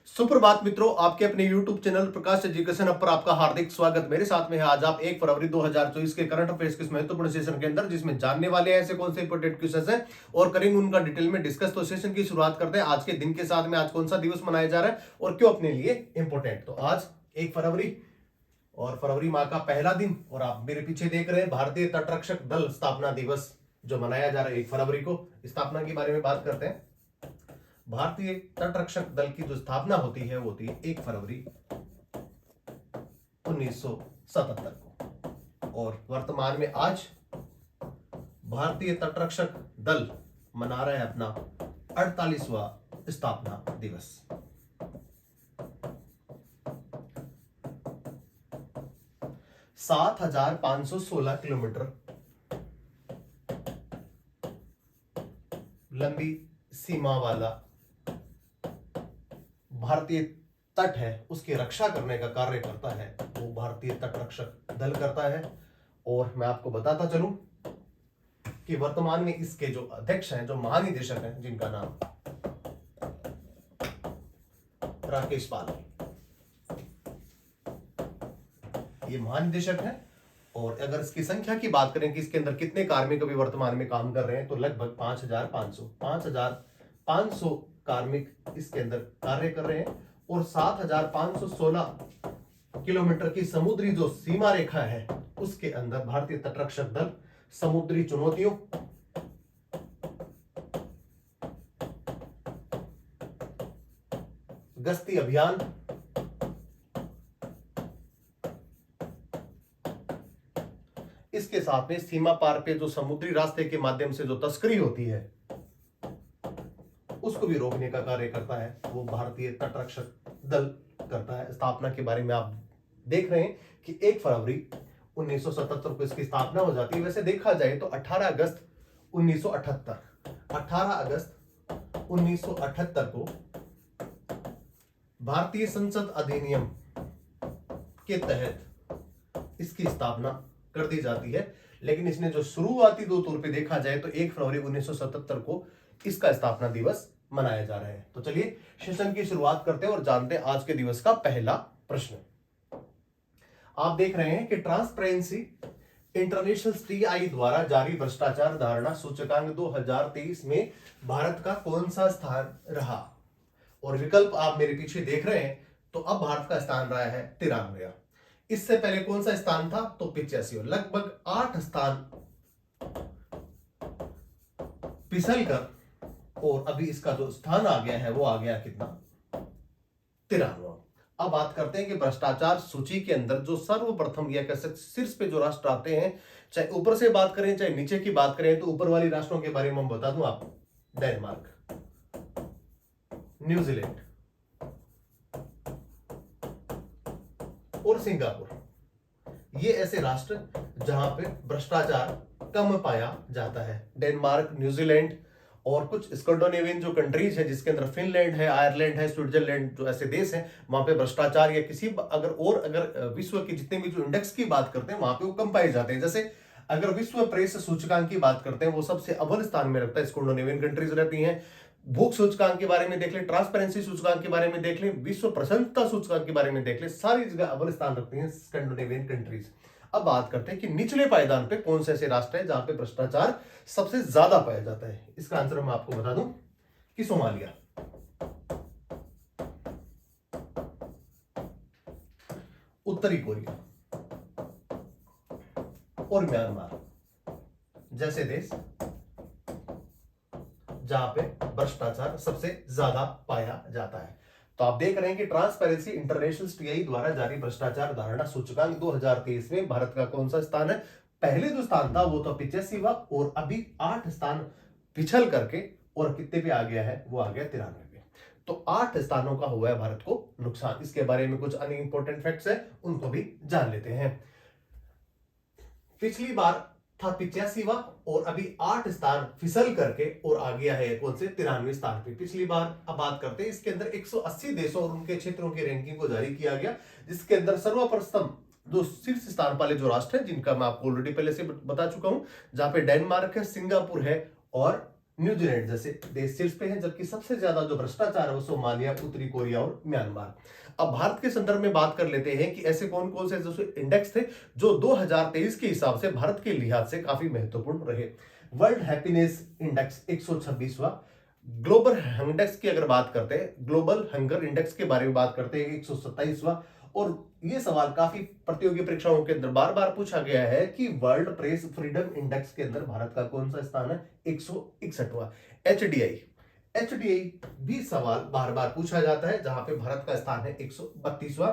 सुप्रभात मित्रों, आपके अपने YouTube चैनल प्रकाश एजुकेशन पर आपका हार्दिक स्वागत। मेरे साथ में है आज आप 1 फरवरी 2024 के करंट अफेयर्स के इस महत्वपूर्ण सेशन के अंदर, जिसमें जानने वाले हैं ऐसे कौन से इंपोर्टेंट क्वेश्चंस हैं और करेंगे उनका डिटेल में डिस्कस। तो सेशन की शुरुआत करते हैं आज के दिन के साथ में। आज कौन सा दिवस मनाया जा रहा है और क्यों अपने लिए इंपोर्टेंट। तो आज 1 फरवरी और फरवरी माह का पहला दिन, और आप मेरे पीछे देख रहे हैं भारतीय तटरक्षक दल स्थापना दिवस जो मनाया जा रहा है 1 फरवरी को। स्थापना के बारे में बात करते हैं। भारतीय तटरक्षक दल की जो स्थापना होती है वो होती है 1 फरवरी 1977 को, और वर्तमान में आज भारतीय तटरक्षक दल मना रहा है अपना 48वां स्थापना दिवस। सात 7,516 किलोमीटर लंबी सीमा वाला भारतीय तट है, उसकी रक्षा करने का कार्य करता है वो भारतीय तटरक्षक दल करता है। और मैं आपको बताता चलूं कि वर्तमान में इसके जो अध्यक्ष हैं, जो महानिदेशक हैं, जिनका नाम राकेश पाल, ये महानिदेशक है। और अगर इसकी संख्या की बात करें कि इसके अंदर कितने कार्मिक अभी वर्तमान में काम कर रहे हैं, तो लगभग 5,500 कार्मिक इसके अंदर कार्य कर रहे हैं। और 7,516 किलोमीटर की समुद्री जो सीमा रेखा है उसके अंदर भारतीय तटरक्षक दल समुद्री चुनौतियों, गश्ती अभियान, इसके साथ में सीमा पार पे जो समुद्री रास्ते के माध्यम से जो तस्करी होती है उसको भी रोकने का कार्य करता है वो भारतीय तटरक्षक दल करता है। स्थापना के बारे में आप देख रहे हैं कि 1 फरवरी 1977 को इसकी स्थापना हो जाती है। वैसे देखा जाए तो 18 अगस्त 1978 को भारतीय संसद अधिनियम के तहत इसकी स्थापना कर दी जाती है। लेकिन इसने जो शुरुआती दो तौर पे देखा जाए तो 1 फरवरी 1977 को इसका स्थापना दिवस मनाया जा रहा है। तो चलिए सेशन की शुरुआत करते हैं और जानते हैं आज के दिवस का पहला प्रश्न। आप देख रहे हैं कि ट्रांसपेरेंसी इंटरनेशनल टीआई द्वारा जारी भ्रष्टाचार धारणा सूचकांक 2023 में भारत का कौन सा स्थान रहा। और विकल्प आप मेरे पीछे देख रहे हैं, तो अब भारत का स्थान रहा है 93। इससे पहले कौन सा स्थान था, तो 85। लगभग 8 स्थान फिसल कर और अभी इसका जो स्थान आ गया है वो आ गया कितना, 93। अब बात करते हैं कि भ्रष्टाचार सूची के अंदर जो सर्वप्रथम या कह सकते शीर्ष पे जो राष्ट्र आते हैं, चाहे ऊपर से बात करें चाहे नीचे की बात करें, तो ऊपर वाली राष्ट्रों के बारे में मैं बता दूं आपको, डेनमार्क, न्यूजीलैंड और सिंगापुर। ये ऐसे राष्ट्र जहां पे भ्रष्टाचार कम पाया जाता है। डेनमार्क, न्यूजीलैंड और कुछ स्कैंडिनेवियन जो कंट्रीज है, जिसके अंदर फिनलैंड है, आयरलैंड है, स्विट्जरलैंड, जो ऐसे देश हैं वहां पे भ्रष्टाचार या किसी अगर विश्व के जितने भी जो इंडेक्स की बात करते हैं वहां पे वो कम पाए जाते हैं। जैसे अगर विश्व प्रेस सूचकांक की बात करते हैं, वो सबसे अव्वल स्थान में रखता है, स्कैंडिनेवियन कंट्रीज रहती हैं। भूख सूचकांक के बारे में देख लें, ट्रांसपेरेंसी सूचकांक के बारे में देख लें, विश्व प्रसन्नता सूचकांक के बारे में देख लें, सारी जगह अव्वल स्थान रखती हैं स्कैंडिनेवियन कंट्रीज। अब बात करते हैं कि निचले पायदान पे कौन से ऐसे राष्ट्र है जहां पे भ्रष्टाचार सबसे ज्यादा पाया जाता है। इसका आंसर मैं आपको बता दूं कि सोमालिया, उत्तरी कोरिया और म्यांमार जैसे देश जहां पे भ्रष्टाचार सबसे ज्यादा पाया जाता है। तो आप देख रहे हैं कि ट्रांसपेरेंसी इंटरनेशनल टीआई द्वारा जारी भ्रष्टाचार धारणा सूचकांक 2023 में भारत का कौन सा स्थान है। पहले जो स्थान था वो तो 85वां, और अभी 8 स्थान पिछल करके और कितने पे आ गया है, वो आ गया 93। तो 8 स्थानों का हुआ है भारत को नुकसान। इसके बारे में कुछ अन्य इंपॉर्टेंट फैक्ट्स है, उनको भी जान लेते हैं। पिछली बार था 85वां और अभी 8 स्थान फिसल करके और आ गया है कौन से, 93वें स्थान पे पिछली बार। अब बात करते हैं इसके अंदर 180 देशों और उनके क्षेत्रों की रैंकिंग को जारी किया गया, जिसके अंदर सर्वप्रथम जो शीर्ष स्थान वाले जो राष्ट्र है, जिनका मैं आपको ऑलरेडी पहले से बता चुका हूं, जहां पे डेनमार्क है, सिंगापुर है और न्यूजीलैंड जैसे देश शीर्ष पे हैं, जबकि सबसे ज्यादा जो भ्रष्टाचार है वो सोमालिया, उत्तरी कोरिया और म्यांमार। अब भारत के संदर्भ में बात कर लेते हैं कि ऐसे कौन कौन से जो इंडेक्स थे जो 2023 के हिसाब से भारत के लिहाज से काफी महत्वपूर्ण रहे। वर्ल्ड हैप्पीनेस इंडेक्स 126वां, ग्लोबल इंडेक्स की अगर बात करते हैं, ग्लोबल हंगर इंडेक्स के बारे में बात करते हैं 127वां। और ये सवाल काफी प्रतियोगी परीक्षाओं के अंदर बार बार पूछा गया है कि वर्ल्ड प्रेस फ्रीडम इंडेक्स के अंदर भारत का कौन सा स्थान है, 161वां। एचडीआई भी सवाल बार बार पूछा जाता है, जहां पे भारत का स्थान है 132वां।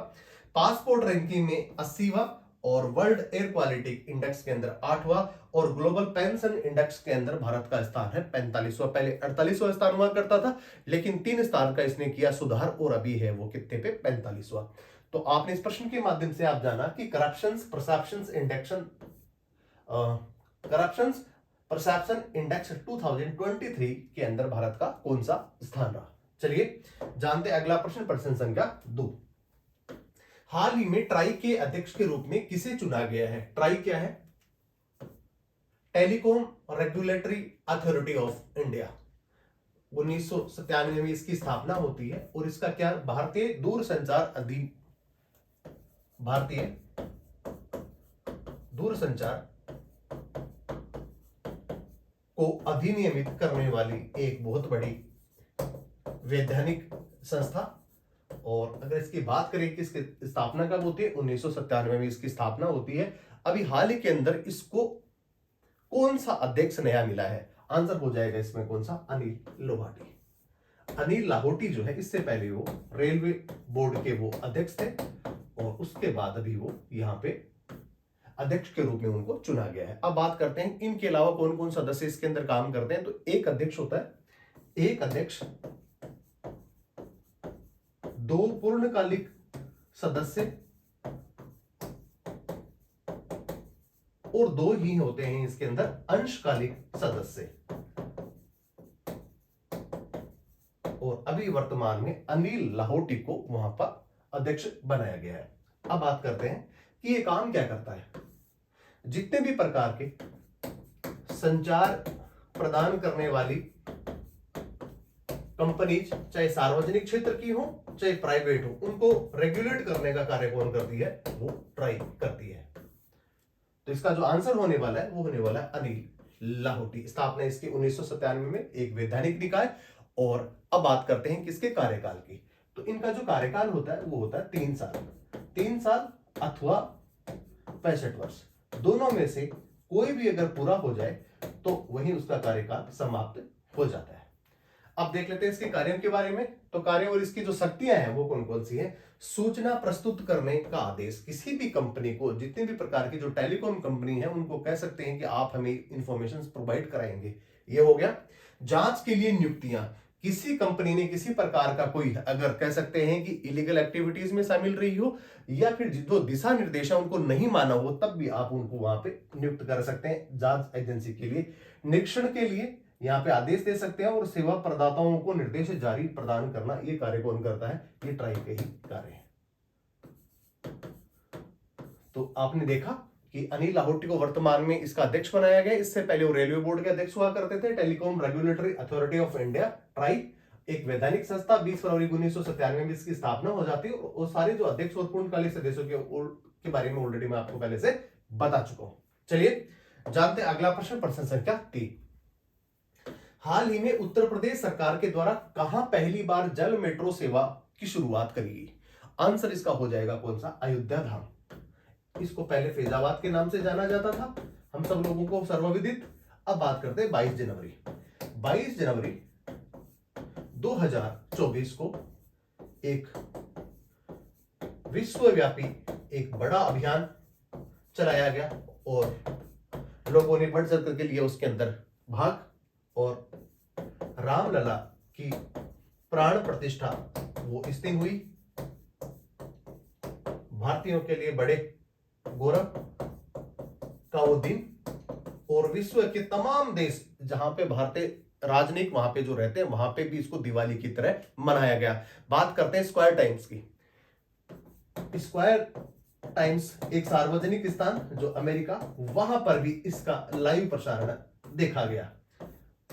पासपोर्ट रैंकिंग में 80वां, और वर्ल्ड एयर क्वालिटी इंडेक्स के अंदर 8वां, और ग्लोबल पेंशन इंडेक्स के अंदर भारत का स्थान है 45वां। पहले 48वां स्थान हुआ करता था, लेकिन 3 स्थान का इसने किया सुधार, और अभी है वो कितने पे, 45वां। तो आपने इस प्रश्न के माध्यम से आप जाना कि करप्शंस परसेप्शन इंडेक्स 2023 के अंदर भारत का कौन सा स्थान रहा। चलिए जानते अगला प्रश्न, प्रश्न संख्या 2। हाल ही में ट्राई के अध्यक्ष के रूप में किसे चुना गया है? ट्राई क्या है? Telecom regulatory authority of India. 1997 में इसकी स्थापना होती है, और इसका क्या, भारतीय दूरसंचार को अधिनियमित करने वाली एक बहुत बड़ी वैधानिक संस्था। और अगर इसकी बात करें कि इसकी स्थापना कब होती है, 1997 में इसकी स्थापना होती है। अभी हाल ही के अंदर इसको कौन सा अध्यक्ष नया मिला है? आंसर हो जाएगा इसमें कौन सा, अनिल लोहाटी। अनिल लाहोटी जो है, इससे पहले वो रेलवे बोर्ड के वो अध्यक्ष थे, और उसके बाद अभी वो यहाँ पे अध्यक्ष के रूप में उनको चुना गया है। अब बात करते हैं इनके अलावा कौन कौन सदस्य इसके अंदर काम करते हैं। तो एक अध्यक्ष होता है, एक अध्यक्ष, 2 पूर्णकालिक सदस्य, और 2 ही होते हैं इसके अंदर अंशकालिक सदस्य। और अभी वर्तमान में अनिल लाहोटी को वहां पर अध्यक्ष बनाया गया है। अब बात करते हैं कि ये काम क्या करता है। जितने भी प्रकार के संचार प्रदान करने वाली कंपनीज, चाहे सार्वजनिक क्षेत्र की हो चाहे प्राइवेट हो, उनको रेगुलेट करने का कार्य कौन करती है? वो ट्राई करती है। तो इसका जो आंसर होने वाला है वो होने वाला है अनिल लाहोटी। स्थापना इसकी 1997 में, एक वैधानिक निकाय। और अब बात करते हैं किसके कार्यकाल की। तो इनका जो कार्यकाल होता है वो होता है 3 साल, 3 साल अथवा 65 वर्ष, दोनों में से कोई भी अगर पूरा हो जाए तो वही उसका कार्यकाल समाप्त हो जाता है। अब देख लेते हैं इसके कार्यों के बारे में। तो कार्य और इसकी जो शक्तियां हैं वो कौन कौन सी हैं। सूचना प्रस्तुत करने का आदेश, किसी भी कंपनी को, जितनी भी प्रकार की जो टेलीकॉम कंपनी है उनको कह सकते हैं कि आप हमें इंफॉर्मेशन प्रोवाइड कराएंगे, ये हो गया। जांच के लिए नियुक्तियां, किसी कंपनी ने किसी प्रकार का कोई, अगर कह सकते हैं कि इलीगल एक्टिविटीज में शामिल रही हो, या फिर जो दिशा निर्देश है उनको नहीं माना हो, तब भी आप उनको वहां पे नियुक्त कर सकते हैं जांच एजेंसी के लिए। निरीक्षण के लिए यहाँ पे आदेश दे सकते हैं, और सेवा प्रदाताओं को निर्देश जारी प्रदान करना, ये कार्य कौन करता है? ये ट्राई के ही कार्य है। तो आपने देखा कि अनिल लाहोटी को वर्तमान में इसका अध्यक्ष बनाया गया। इससे पहले वो रेलवे बोर्ड के अध्यक्ष हुआ करते थे। Telecom regulatory authority of India, try, एक वैधानिक संस्था। 20 फरवरी 1997 में इसकी स्थापना हो जाती है। और सारे जो अध्यक्ष और पूर्णकालिक सदस्यों के बारे में ऑलरेडी मैं आपको पहले से बता चुका हूं। चलिए जानते हैं अगला प्रश्न, प्रश्न संख्या 3। हाल ही में उत्तर प्रदेश सरकार के द्वारा कहां पहली बार जल मेट्रो सेवा की शुरुआत करी गई? आंसर इसका हो जाएगा कौन सा? अयोध्या धाम। इसको पहले फैजाबाद के नाम से जाना जाता था, हम सब लोगों को सर्वविदित। अब बात करते हैं 22 जनवरी 2024 को एक विश्वव्यापी एक बड़ा अभियान चलाया गया, और लोगों ने बढ़ चढ़ के लिए उसके अंदर भाग, और रामलला की प्राण प्रतिष्ठा वो इस दिन हुई। भारतीयों के लिए बड़े गौरव का वो दिन, और विश्व के तमाम देश जहां पे भारतीय राजनयिक वहां पे जो रहते हैं, वहां पे भी इसको दिवाली की तरह मनाया गया। बात करते हैं स्क्वायर टाइम्स की। स्क्वायर टाइम्स एक सार्वजनिक स्थान जो अमेरिका, वहां पर भी इसका लाइव प्रसारण देखा गया।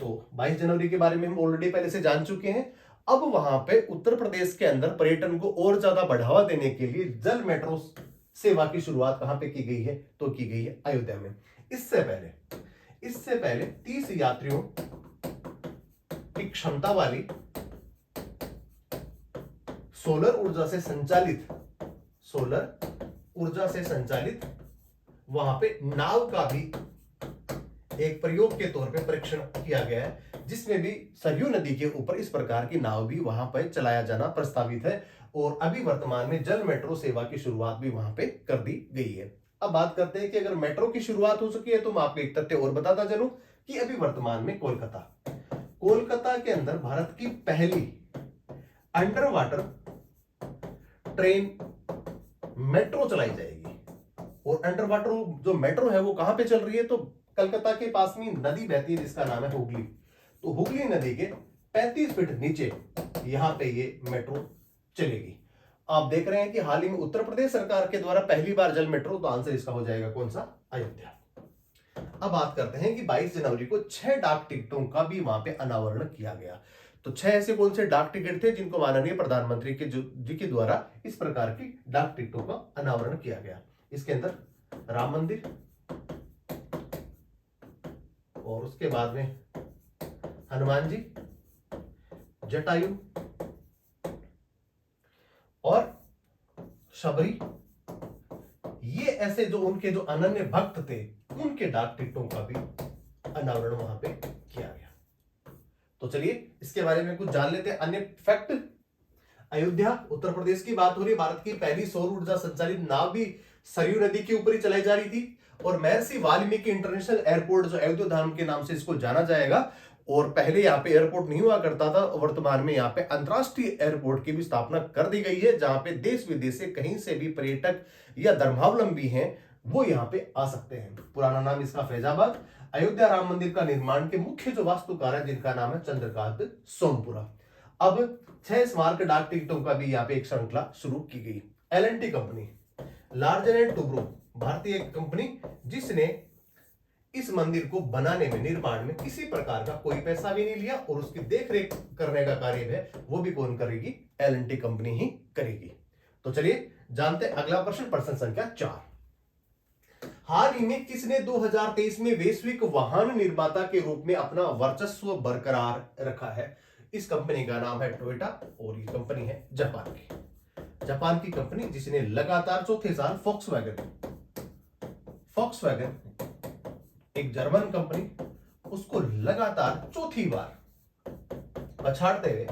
तो 22 जनवरी के बारे में हम ऑलरेडी पहले से जान चुके हैं। अब वहां पे उत्तर प्रदेश के अंदर पर्यटन को और ज्यादा बढ़ावा देने के लिए जल मेट्रो सेवा की शुरुआत कहां पे की गई है? तो की गई है अयोध्या में। इससे पहले 30 यात्रियों की क्षमता वाली सोलर ऊर्जा से संचालित वहां पे नाव का भी एक प्रयोग के तौर पे परीक्षण किया गया है, जिसमें भी सरयू नदी के ऊपर इस प्रकार की नाव भी वहां पर चलाया जाना प्रस्तावित है। और अभी वर्तमान में जल मेट्रो सेवा की शुरुआत भी वहां पे कर दी गई है। अब बात करते हैं कि अगर मेट्रो की शुरुआत हो चुकी है तो मैं आपको एक तथ्य और बताता चलूं कि अभी वर्तमान में कोलकाता के अंदर भारत की पहली अंडर वाटर ट्रेन मेट्रो चलाई जाएगी। और अंडर वाटर जो मेट्रो है वो कहां पे चल रही है? तो कलकत्ता के पास में नदी बहती है जिसका नाम है हुगली। तो हुगली नदी के 35 फीट नीचे यहां पे ये मेट्रो चलेगी। आप देख रहे हैं कि हाल ही में उत्तर प्रदेश सरकार के द्वारा पहली बार जल मेट्रो, तो आंसर इसका हो जाएगा कौन सा? अयोध्या। अब बात करते हैं कि 22 जनवरी को 6 डाक टिकटों का भी वहां पे अनावरण किया गया। तो 6 ऐसे कौन से डाक टिकट थे जिनको माननीय प्रधानमंत्री जी के द्वारा इस प्रकार की डाक टिकटों का अनावरण किया गया? इसके अंदर राम मंदिर, और उसके बाद में हनुमान जी, जटायु और शबरी, ये ऐसे जो उनके जो अनन्य भक्त थे उनके डाक टिकटों का भी अनावरण वहां पे किया गया। तो चलिए इसके बारे में कुछ जान लेते हैं अन्य फैक्ट। अयोध्या उत्तर प्रदेश की बात हो रही है। भारत की पहली सौर ऊर्जा संचालित नाव भी सरयू नदी के ऊपर ही चलाई जा रही थी। और महर्षि वाल्मीकि इंटरनेशनल एयरपोर्ट, जो अयोध्या धाम के नाम से इसको जाना जाएगा, और पहले यहाँ पे एयरपोर्ट नहीं हुआ करता था, वर्तमान में यहाँ पे अंतरराष्ट्रीय एयरपोर्ट की भी स्थापना कर दी गई है, जहां पे देश विदेश से कहीं से भी पर्यटक या धर्मावलंबी हैं वो यहाँ पे आ सकते हैं। पुराना नाम इसका फैजाबाद। अयोध्या राम मंदिर का निर्माण के मुख्य जो वास्तुकार है जिनका नाम है चंद्रकांत सोमपुरा। अब 6 स्मारक डाक टिकटों का भी यहाँ पे एक श्रृंखला शुरू की गई। L&T कंपनी, लार्जन एंड टुब्रो, भारतीय कंपनी जिसने इस मंदिर को बनाने में, निर्माण में किसी प्रकार का कोई पैसा भी नहीं लिया, और उसकी देखरेख करने का कार्य है वो भी कौन करेगी? L&T कंपनी ही करेगी। तो चलिए जानते हैं अगला प्रश्न, प्रश्न संख्या 4। हाल ही में किसने 2023 में वैश्विक वाहन निर्माता के रूप में अपना वर्चस्व बरकरार रखा है? इस कंपनी का नाम है टोयोटा, और ये कंपनी है जापान की कंपनी, जिसने लगातार चौथे साल फॉक्सवैगन एक जर्मन कंपनी, उसको लगातार चौथी बार पछाड़ते हुए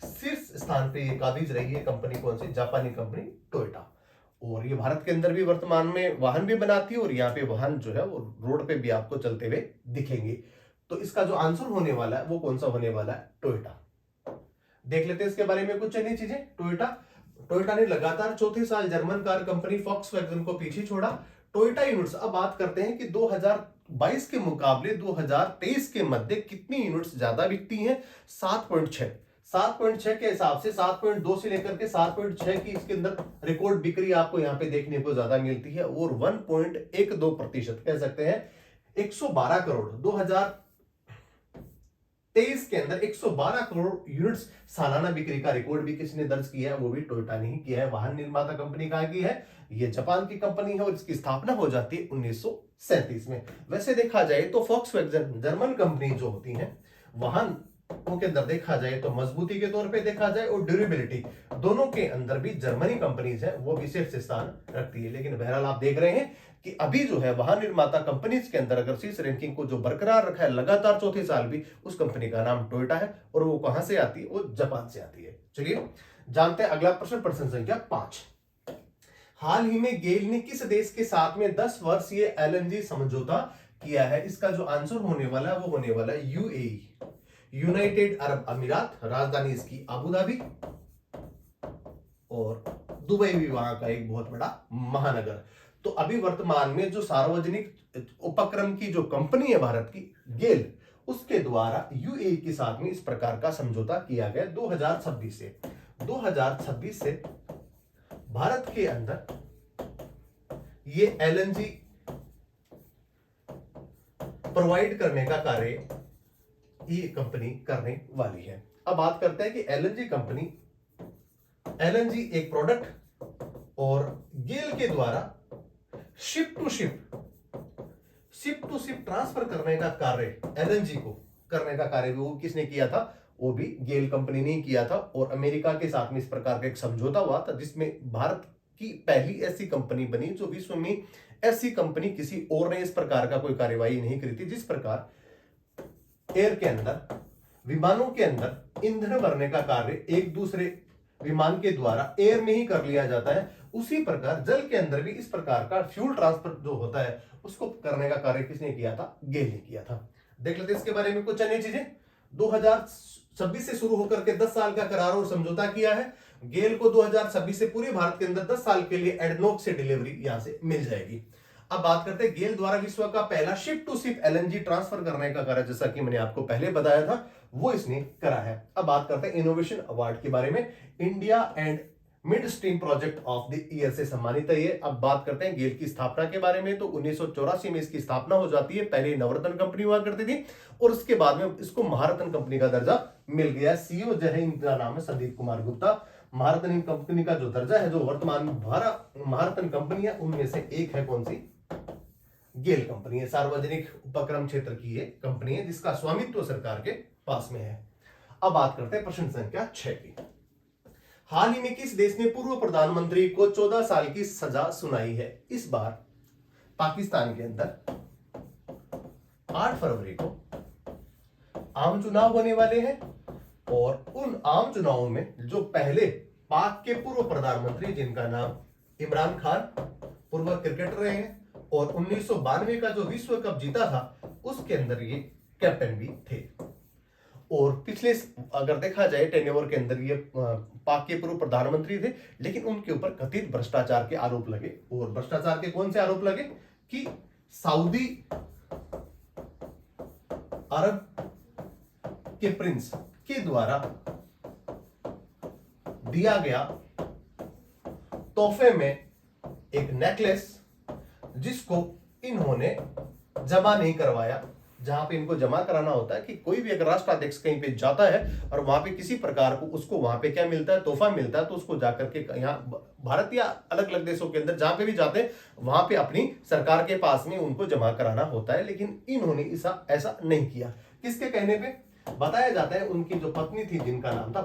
शीर्ष स्थान पे ये काबिज रही है कंपनी। कौन सी? जापानी कंपनी टोयोटा। और ये भारत के अंदर भी वर्तमान में वाहन भी बनाती है, और यहाँ पे वाहन जो है वो रोड पे भी आपको चलते हुए दिखेंगे। तो इसका जो आंसर होने वाला है वो कौन सा होने वाला है? टोयोटा। देख लेते हैं इसके बारे में कुछ नई चीजें। टोयोटा ने लगातार चौथे साल जर्मन कार कंपनी फॉक्सवैगन को पीछे छोड़ा। टोयोटा यूनिट्स, अब बात करते हैं कि 2022 के मुकाबले 2023 के मध्य कितनी यूनिट्स ज्यादा बिकती हैं? 7.6 के हिसाब से 7.2 से लेकर के 7.6 की इसके अंदर रिकॉर्ड बिक्री आपको यहाँ पे देखने को ज्यादा मिलती है। और 1.12% कह सकते हैं 112 करोड़ 2023 के अंदर 112 करोड़ यूनिट्स सालाना बिक्री का रिकॉर्ड भी किसने दर्ज किया है? वो भी टोयोटा ने ही किया है। वाहन निर्माता कंपनी कहां की है? ये जापान की कंपनी है, और इसकी स्थापना हो जाती है 1937 में। वैसे देखा जाए तो फॉक्सवैगन जर्मन कंपनी जो होती है, वाहन के अंदर देखा जाए तो मजबूती के तौर पे देखा जाए और ड्यूरेबिलिटी, दोनों के अंदर भी जर्मनी कंपनीज है वो विशेष स्थान रखती है। लेकिन बहरहाल आप देख रहे हैं कि अभी जो है वाहन निर्माता कंपनीज के अंदर अगर शीर्ष रैंकिंग को जो बरकरार रखा है लगातार चौथे साल भी, उस कंपनी का नाम टोयोटा है, और वो कहां से आती है? वो जापान से आती है। चलिए जानते हैं अगला प्रश्न, प्रश्न संख्या 5। हाल ही में गेल ने किस देश के साथ में 10 वर्षीय LNG समझौता किया है? इसका जो आंसर होने वाला है वो होने वाला है UAE, यूनाइटेड अरब अमीरात। राजधानी इसकी अबू धाबी, और दुबई भी वहां का एक बहुत बड़ा महानगर। तो अभी वर्तमान में जो सार्वजनिक उपक्रम की जो कंपनी है भारत की, गेल, उसके द्वारा UAE के साथ में इस प्रकार का समझौता किया गया 2026 से भारत के अंदर ये LNG प्रोवाइड करने का कार्य ये कंपनी करने वाली है। अब बात करते हैं कि एलएनजी कंपनी, एलएनजी एक प्रोडक्ट और गेल के द्वारा शिप टू शिप ट्रांसफर करने का कार्य, एलएनजी को करने का कार्य भी वो किसने किया था? वो भी गेल कंपनी ने किया था। और अमेरिका के साथ में इस प्रकार का एक समझौता हुआ था जिसमें भारत की पहली ऐसी कंपनी बनी जो विश्व में ऐसी कंपनी किसी और ने इस प्रकार का कोई कार्यवाही नहीं करी थी। जिस प्रकार एयर के अंदर, विमानों के अंदर ईंधन भरने का कार्य एक दूसरे विमान के द्वारा एयर में ही कर लिया जाता है, उसी प्रकार जल के अंदर भी इस प्रकार का फ्यूल ट्रांसफर जो होता है उसको करने का कार्य किसने किया था? गेल ने किया था। देख लेते हैं इसके बारे में कुछ अन्य चीजें। 2026 से शुरू होकर के 10 साल का करार और समझौता किया है। गेल को 2026 से पूरे भारत के अंदर 10 साल के लिए एडनॉक से डिलीवरी यहां से मिल जाएगी। अब बात करते हैं गेल द्वारा विश्व का पहला ship to ship LNG transfer करने का कार्य, जैसा कि मैंने आपको पहले बताया था, वो इसने करा है। अब बात करते हैं इनोवेशन अवार्ड के बारे में। India and mid stream project of the year से सम्मानित है ये। अब बात करते हैं गेल की स्थापना के बारे में। तो 1984 में इसकी स्थापना हो जाती है। पहले नवरत्न कंपनी हुआ करती थी और उसके बाद में इसको महारत्न कंपनी का दर्जा मिल गया। सीईओ जो है इनका नाम है संदीप कुमार गुप्ता। महारत्न कंपनी का जो दर्जा है, जो वर्तमान महारत्न कंपनी है, उनमें से एक है कौन सी? गेल कंपनी है। सार्वजनिक उपक्रम क्षेत्र की ये कंपनी है जिसका स्वामित्व सरकार के पास में है। अब बात करते हैं प्रश्न संख्या 6 की। हाल ही में किस देश ने पूर्व प्रधानमंत्री को 14 साल की सजा सुनाई है? इस बार पाकिस्तान के अंदर 8 फरवरी को आम चुनाव होने वाले हैं और उन आम चुनावों में जो पहले पाक के पूर्व प्रधानमंत्री, जिनका नाम इमरान खान, पूर्व क्रिकेटर रहे हैं और 1992 का जो विश्व कप जीता था उसके अंदर ये कैप्टन भी थे। और पिछले अगर देखा जाए टेन्योर के अंदर ये पाक के पूर्व प्रधानमंत्री थे, लेकिन उनके ऊपर कथित भ्रष्टाचार के आरोप लगे। और भ्रष्टाचार के कौन से आरोप लगे? कि सऊदी अरब के प्रिंस के द्वारा दिया गया तोहफे में एक नेकलेस, जिसको इन्होंने जमा नहीं करवाया, जहां पे इनको जमा कराना होता है कि कोई भी अगर राष्ट्राध्यक्ष कहीं पे जाता है और वहां पे किसी प्रकार को उसको वहां पे क्या मिलता है? तोहफा मिलता है, तो उसको जाकर के यहाँ भारत या अलग अलग देशों के अंदर जहां पे भी जाते हैं वहां पे अपनी सरकार के पास में उनको जमा कराना होता है। लेकिन इन्होंने ऐसा नहीं किया। किसके कहने पे? बताया जाता है उनकी जो पत्नी थी जिनका नाम था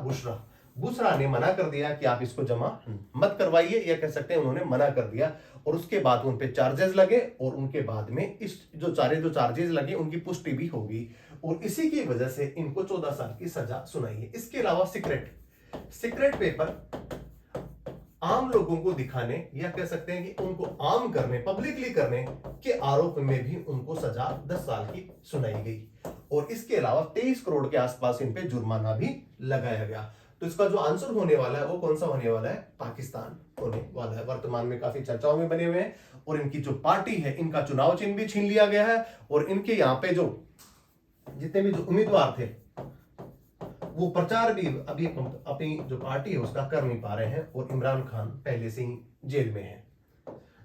बुशरा ने मना कर दिया कि आप इसको जमा मत करवाइए, या कह सकते हैं उन्होंने मना कर दिया। और उसके बाद उन पे चार्जेस लगे और उनके बाद में इस जो चार्जेस लगे उनकी पुष्टि भी होगी और इसी की वजह से इनको 14 साल की सजा सुनाई है। इसके अलावा सीक्रेट पेपर आम लोगों को दिखाने या कह सकते हैं कि उनको आम करने, पब्लिकली करने के आरोप में भी उनको सजा 10 साल की सुनाई गई। और इसके अलावा 23 करोड़ के आसपास इन पे जुर्माना भी लगाया गया। तो इसका जो आंसर होने वाला है वो कौन सा होने वाला है? पाकिस्तान होने वाला है। वर्तमान में काफी चर्चाओं में बने हुए हैं और इनकी जो पार्टी है, इनका चुनाव चिन्ह भी छीन लिया गया है और इनके यहाँ पे जो जितने भी जो उम्मीदवार थे वो प्रचार भी अभी अपनी जो पार्टी है उसका कर नहीं पा रहे हैं और इमरान खान पहले से ही जेल में है।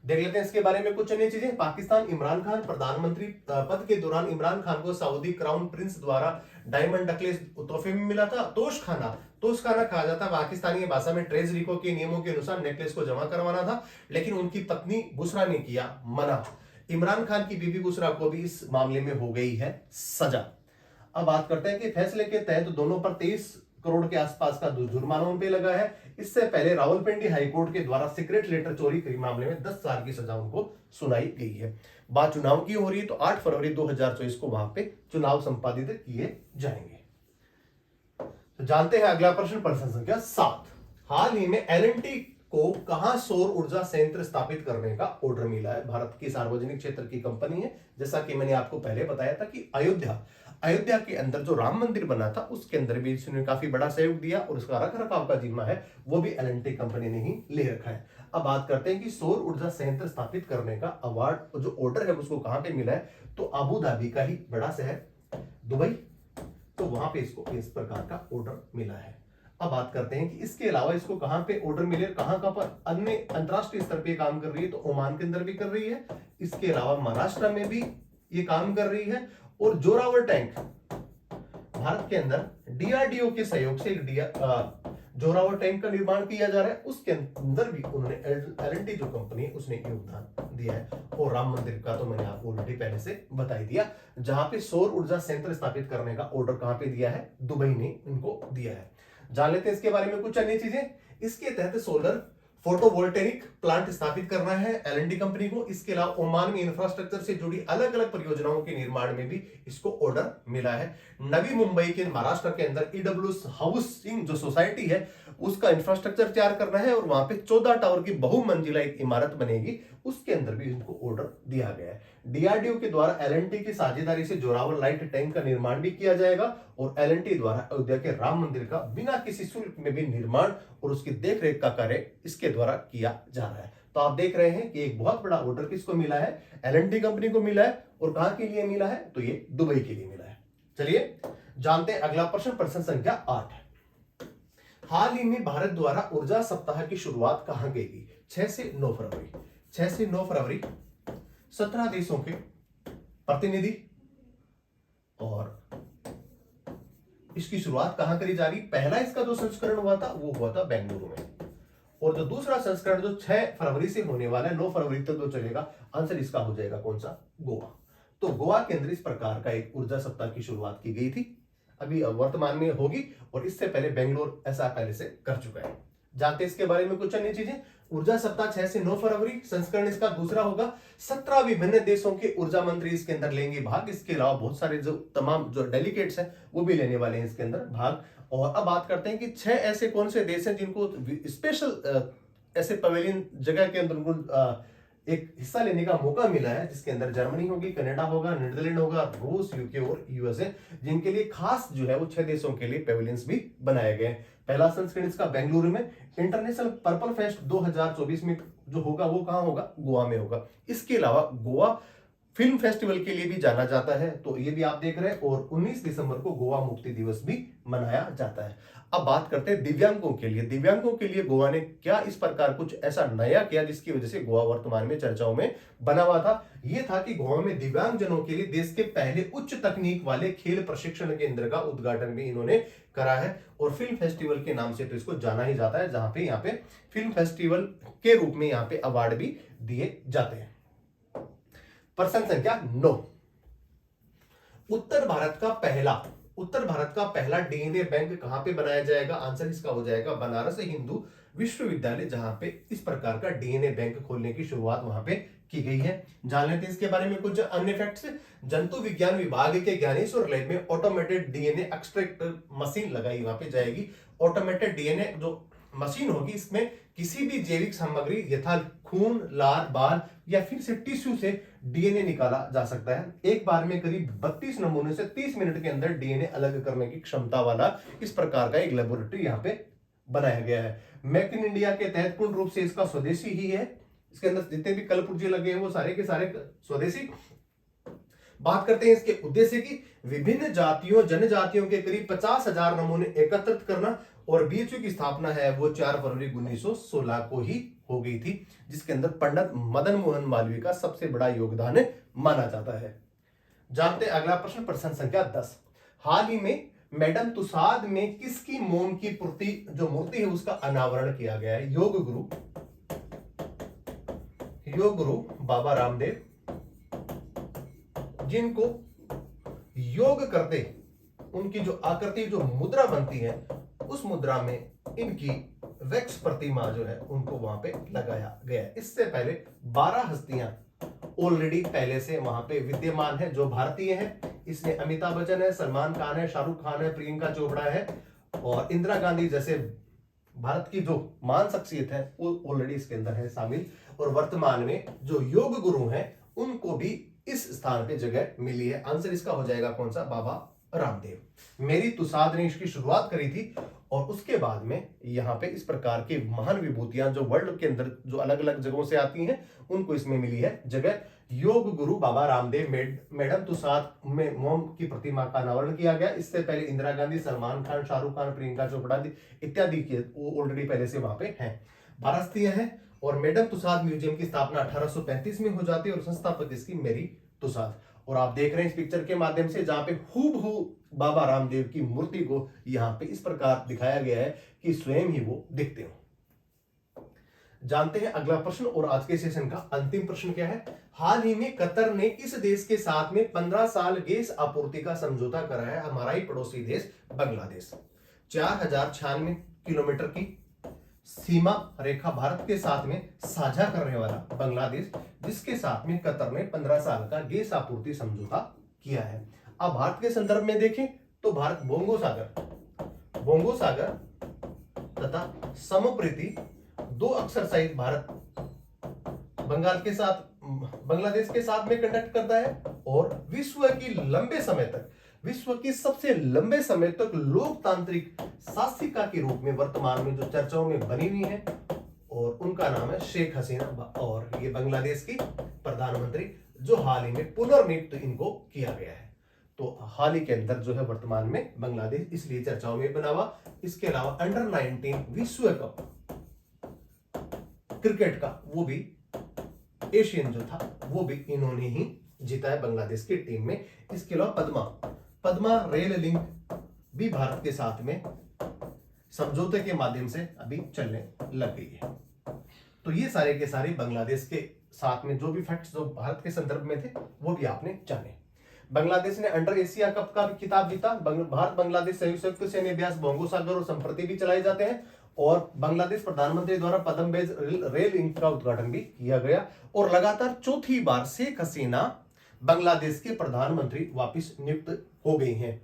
देख लेते हैं इसके बारे में कुछ अन्य चीजें। पाकिस्तान, इमरान खान प्रधानमंत्री पद के दौरान इमरान खान को सऊदी क्राउन प्रिंस द्वारा डायमंड नेकलेस तोहफे में मिला था। तोशखाना कहा जाता है पाकिस्तानी भाषा में। ट्रेजरी को के नियमों के अनुसार नेकलेस को जमा करवाना था, लेकिन उनकी पत्नी बुशरा ने किया मना। इमरान खान की बीबी बुशरा को भी इस मामले में हो गई है सजा। अब बात करते हैं कि फैसले के तहत दोनों पर 23 करोड़ के आसपास का जुर्माना उन पे लगा है। इससे पहले रावलपिंडी हाईकोर्ट के द्वारा सीक्रेट लेटर चोरी के मामले में 10 साल की सजा उनको सुनाई गई है। बात चुनाव की हो रही है तो 8 फरवरी 2024 को वहां पे चुनाव संपादित किए जाएंगे। तो जानते हैं अगला प्रश्न संख्या 7। हाल ही में एलएनटी को कहां सौर ऊर्जा संयंत्र स्थापित करने का ऑर्डर मिला है? भारत की सार्वजनिक क्षेत्र की कंपनी है, जैसा कि मैंने आपको पहले बताया था कि अयोध्या के अंदर जो राम मंदिर बना था उसके अंदर भी इसने काफी बड़ा सहयोग दिया और उसका रखरखाव का जिम्मा है वो भी एलएनटी कंपनी ने ही ले रखा है। अब बात करते हैं कि सौर ऊर्जा संयंत्र स्थापित करने का अवार्ड जो ऑर्डर है उसको कहां पे मिला है? तो अबू धाबी का ही बड़ा शहर दुबई, तो वहां पे इसको इस प्रकार का ऑर्डर मिला है। अब बात करते हैं कि इसके अलावा इसको कहां पे ऑर्डर मिले, कहां पर अन्य अंतरराष्ट्रीय स्तर पे काम कर रही है? तो ओमान के अंदर भी कर रही है। इसके अलावा महाराष्ट्र में भी ये काम कर रही है और जोरावर टैंक भारत के अंदर डीआरडीओ के सहयोग से एक जोरावर टैंक का निर्माण किया जा रहा है, उसके अंदर भी उन्होंने एल&टी जो कंपनी है उसने योगदान दिया है। और राम मंदिर का तो मैंने आपको ऑलरेडी पहले से बता ही दिया, जहां पे सौर ऊर्जा संयंत्र स्थापित करने का ऑर्डर कहां पे दिया है, दुबई ने उनको दिया है। जान लेते हैं इसके बारे में कुछ अन्य चीजें। इसके तहत सोलर फोटोवोल्टेइक प्लांट स्थापित करना है एल&टी कंपनी को। इसके अलावा ओमान में इंफ्रास्ट्रक्चर से जुड़ी अलग अलग परियोजनाओं के निर्माण में भी इसको ऑर्डर मिला है। नवी मुंबई के महाराष्ट्र के अंदर ईडब्ल्यूएस हाउसिंग जो सोसाइटी है उसका इंफ्रास्ट्रक्चर तैयार करना है और वहां पे 14 टावर की बहुमंजिला एक इमारत बनेगी, उसके अंदर भी इनको ऑर्डर दिया गया है। डीआरडीओ के द्वारा एल&टी की साझेदारी से जोरावर लाइट टैंक का निर्माण भी किया जाएगा और एल&टी द्वारा अयोध्या के राम मंदिर का बिना किसी शुल्क में भी निर्माण और उसकी देखरेख का कार्य इसके द्वारा किया जा रहा है। तो आप देख रहे हैं कि एक बहुत बड़ा ऑर्डर किसको मिला है, एल&टी कंपनी को मिला है। और कहां के लिए मिला है, तो ये दुबई के लिए मिला है। चलिए जानते हैं अगला प्रश्न, प्रश्न संख्या 8। हाल ही में भारत द्वारा ऊर्जा सप्ताह की शुरुआत कहां की गई? 6 से 9 फरवरी। 6 से 9 फरवरी 17 देशों के प्रतिनिधि, और इसकी शुरुआत कहां करी जा रही? पहला इसका जो संस्करण हुआ था वो हुआ था बेंगलुरु में, और जो दूसरा संस्करण जो 6 फरवरी से होने वाला है 9 फरवरी तक जो चलेगा, आंसर इसका हो जाएगा कौन सा? गोवा। तो गोवा के अंदर इस प्रकार का एक ऊर्जा सप्ताह की शुरुआत की गई थी, अभी वर्तमान में होगी, और इससे पहले बेंगलोर ऐसा पहले से कर चुका है। जानते हैं इसके बारे में कुछ अन्य चीजें। ऊर्जा सप्ताह 6 से 9 फरवरी, संस्करण इसका दूसरा होगा। 17 विभिन्न देशों के ऊर्जा मंत्री इसके अंदर लेंगे भाग। इसके अलावा बहुत सारे जो तमाम जो डेलीगेट्स हैं वो भी लेने वाले हैं इसके अंदर भाग। और अब बात करते हैं कि 6 ऐसे कौन से देश हैं जिनको स्पेशल ऐसे पवेलियन जगह के अंदर उनको एक हिस्सा लेने का मौका मिला है, जिसके अंदर जर्मनी होगी, कनाडा होगा, नीदरलैंड होगा, रूस, यूके और यूएसए, जिनके लिए खास जो है वो 6 देशों के लिए पेविलियंस भी बनाए गए हैं। पहला संस्करण इसका बेंगलुरु में। इंटरनेशनल पर्पल फेस्ट 2024 में जो होगा वो कहां होगा? गोवा में होगा। इसके अलावा गोवा फिल्म फेस्टिवल के लिए भी जाना जाता है, तो ये भी आप देख रहे हैं। और 19 दिसंबर को गोवा मुक्ति दिवस भी मनाया जाता है। अब बात करते हैं दिव्यांगों के लिए। दिव्यांगों के लिए गोवा ने क्या इस प्रकार कुछ ऐसा नया किया जिसकी वजह से गोवा वर्तमान में चर्चाओं में बना हुआ था? यह था कि गोवा में दिव्यांगजनों के लिए देश के पहले उच्च तकनीक वाले खेल प्रशिक्षण केंद्र का उद्घाटन भी इन्होंने करा है। और फिल्म फेस्टिवल के नाम से तो इसको जाना ही जाता है, जहां पे यहाँ पे फिल्म फेस्टिवल के रूप में यहाँ पे अवार्ड भी दिए जाते हैं। प्रश्न संख्या 9। उत्तर भारत का पहला डीएनए बैंक कहां पे बनाया जाएगा? आंसर इसका हो जाएगा बनारस हिंदू विश्वविद्यालय, जहां पे इस प्रकार का डीएनए बैंक खोलने की शुरुआत वहां पे की गई है। जान लेते हैं इसके बारे में कुछ अन्य फैक्ट्स। जंतु विज्ञान विभाग के ज्ञानेश्वर लैब में ऑटोमेटेड डीएनए एक्सट्रैक्टर मशीन लगाई वहां पे जाएगी। ऑटोमेटेड डीएनए जो मशीन होगी, इसमें किसी भी जैविक सामग्री यथा खून, लार, बाल या फिर से टिश्यू से डीएनए निकाला जा सकता है। एक बार में करीब 32 नमूने से 30 मिनट के अंदर डीएनए अलग करने की क्षमता वाला इस प्रकार का एक लेबोरेटरी यहाँ पे बनाया गया है। मेक इन इंडिया के तहत पूर्ण रूप से इसका स्वदेशी ही है। इसके अंदर जितने भी कल पुर्जे लगे हैं वो सारे के सारे स्वदेशी। बात करते हैं इसके उद्देश्य की। विभिन्न जातियों जनजातियों के करीब 50,000 नमूने एकत्रित करना, और बीएचयू की स्थापना है वो 4 फरवरी 1916 को ही हो गई थी, जिसके अंदर पंडित मदन मोहन मालवीय का सबसे बड़ा योगदान माना जाता है। जानते हैं अगला प्रश्न, प्रश्न संख्या 10। हाल ही में मैडम तुसाद में किसकी मोम की जो मूर्ति है उसका अनावरण किया गया है? योग गुरु बाबा रामदेव, जिनको योग करते उनकी जो आकृति जो मुद्रा बनती है उस मुद्रा में इनकी वैक्स प्रतिमा जो है उनको वहां पे लगाया गया है। इससे पहले 12 हस्तियां ऑलरेडी पहले से वहां पे विद्यमान है जो भारतीय हैं। इसमें अमिताभ बच्चन है, सलमान खान है, शाहरुख खान है, प्रियंका चोपड़ा है और इंदिरा गांधी जैसे भारत की जो महान शख्सियत है वो ऑलरेडी इसके अंदर है शामिल। और वर्तमान में जो योग गुरु हैं उनको भी इस स्थान पे जगह मिली है। आंसर इसका हो जाएगा कौन सा? बाबा रामदेव। मेरी तुसाद ने इसकी शुरुआत करी थी और उसके बाद में यहाँ पे इस प्रकार की महान विभूतियां जो वर्ल्ड के अंदर जो अलग अलग जगहों से आती हैं उनको इसमें मिली है जगह। योग गुरु बाबा रामदेव मैडम तुसाद में मोम की प्रतिमा का अनावरण किया गया। इससे पहले इंदिरा गांधी, सलमान खान, शाहरुख खान, प्रियंका चोपड़ा इत्यादि के ऑलरेडी पहले से वहां पे हैं। भारतीय है। और मैडम तुसाद म्यूजियम की स्थापना 1835 में हो जाती है और संस्थापक इसकी मेरी तुसाद। और आप देख रहे हैं इस पिक्चर के माध्यम से, जहां पे हूबहू बाबा रामदेव की मूर्ति को यहां पे इस प्रकार दिखाया गया है कि स्वयं ही वो दिखते हो। जानते हैं अगला प्रश्न और आज के सेशन का अंतिम प्रश्न क्या है। हाल ही में कतर ने किस देश के साथ में 15 साल गैस आपूर्ति का समझौता करा है। हमारा ही पड़ोसी देश बांग्लादेश। 4096 किलोमीटर की सीमा रेखा भारत के साथ में साझा करने वाला बांग्लादेश, जिसके साथ में कतर ने 15 साल का गैस आपूर्ति समझौता किया है। अब भारत के संदर्भ में देखें तो भारत बोंगो सागर तथा समुद्री दो एक्सरसाइज भारत बांग्लादेश के साथ में कंडक्ट करता है, और विश्व की सबसे लंबे समय तक लोकतांत्रिक शासिका के रूप में वर्तमान में जो चर्चाओं में बनी हुई है, और उनका नाम है शेख हसीना, और ये बांग्लादेश की प्रधानमंत्री जो हाल ही में पुनर्नियुक्त इनको किया गया है। तो हाल ही के अंदर जो है वर्तमान में बांग्लादेश इसलिए चर्चाओं में बना हुआ। इसके अलावा अंडर 19 विश्व कप क्रिकेट का वो भी एशियन जो था वो भी इन्होंने ही जीता है बांग्लादेश की टीम में। इसके अलावा पद्मा रेल लिंक भी भारत के साथ में समझौते के माध्यम से अभी चलने लग गई है। तो ये सारे के सारे बांग्लादेश के साथ में जो भी फैक्ट्स जो भारत के संदर्भ में थे वो भी आपने जाने। बांग्लादेश ने अंडर एशिया कप का भी खिताब जीता। भारत बांग्लादेश संयुक्त सैन्य अभ्यास बोंगो सागर और संप्रति भी चलाए जाते हैं, और बांग्लादेश प्रधानमंत्री द्वारा पदमबेज रेल लिंक का उद्घाटन भी किया गया। और लगातार चौथी बार शेख हसीना बांग्लादेश के प्रधानमंत्री वापस नियुक्त हो गई हैं।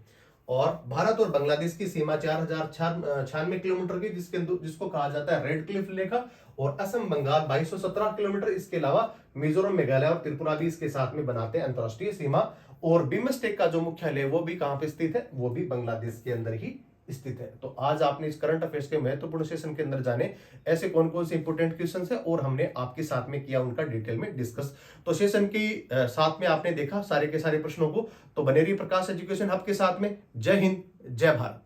और भारत और बांग्लादेश की सीमा 4096 किलोमीटर की, जिसको कहा जाता है रेड क्लिफ रेखा, और असम बंगाल 2217 किलोमीटर। इसके अलावा मिजोरम, मेघालय और त्रिपुरा भी इसके साथ में बनाते हैं अंतरराष्ट्रीय सीमा। और बिम्स्टेक का जो मुख्यालय वो भी कहां पे स्थित है, वो भी बांग्लादेश के अंदर ही स्थित है। तो आज आपने इस करंट अफेयर्स के महत्वपूर्ण सेशन के अंदर जाने ऐसे कौन कौन से इंपोर्टेंट क्वेश्चंस है, और हमने आपके साथ में किया उनका डिटेल में डिस्कस। तो सेशन की साथ में आपने देखा सारे के सारे प्रश्नों को। तो बने रहिए प्रकाश एजुकेशन हब के साथ में। जय हिंद, जय भारत।